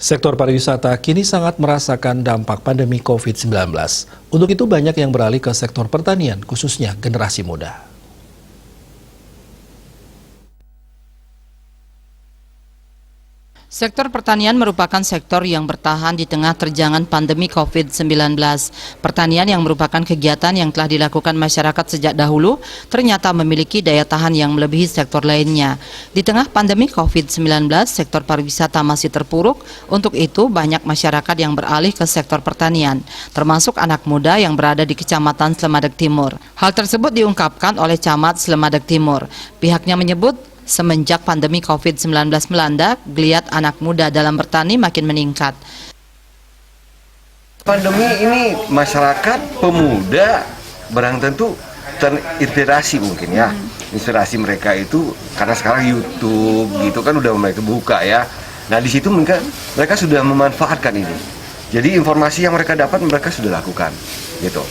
Sektor pariwisata kini sangat merasakan dampak pandemi COVID-19. Untuk itu banyak yang beralih ke sektor pertanian, khususnya generasi muda. Sektor pertanian merupakan sektor yang bertahan di tengah terjangan pandemi COVID-19. Pertanian yang merupakan kegiatan yang telah dilakukan masyarakat sejak dahulu ternyata memiliki daya tahan yang melebihi sektor lainnya. Di tengah pandemi COVID-19, sektor pariwisata masih terpuruk. Untuk itu, banyak masyarakat yang beralih ke sektor pertanian, termasuk anak muda yang berada di Kecamatan Slemadeg Timur. Hal tersebut diungkapkan oleh Camat Slemadeg Timur. Pihaknya menyebut, semenjak pandemi COVID-19 melanda, geliat anak muda dalam bertani makin meningkat. Pandemi ini masyarakat pemuda barang tentu terinspirasi mungkin ya. Inspirasi mereka itu karena sekarang YouTube gitu kan udah mulai kebuka ya. Nah di situ mereka sudah memanfaatkan ini. Jadi informasi yang mereka dapat mereka sudah lakukan gitu.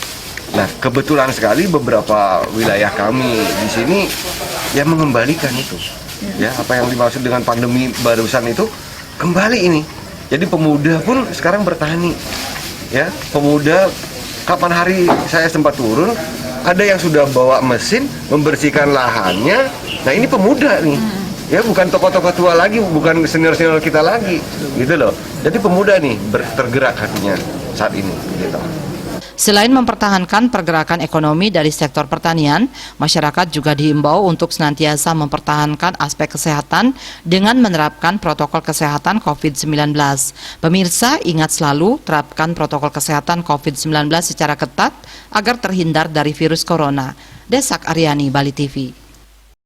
Nah kebetulan sekali beberapa wilayah kami di sini yang mengembalikan itu, ya apa yang dimaksud dengan pandemi barusan itu kembali ini. Jadi pemuda pun sekarang bertani, ya pemuda. Kapan hari saya sempat turun, ada yang sudah bawa mesin membersihkan lahannya. Nah ini pemuda nih, ya bukan tokoh-tokoh tua lagi, bukan senior-senior kita lagi, gitu loh. Jadi pemuda nih tergerak hatinya saat ini, gitu. Selain mempertahankan pergerakan ekonomi dari sektor pertanian, masyarakat juga diimbau untuk senantiasa mempertahankan aspek kesehatan dengan menerapkan protokol kesehatan COVID-19. Pemirsa, ingat selalu terapkan protokol kesehatan COVID-19 secara ketat agar terhindar dari virus corona. Desak Aryani, Bali TV.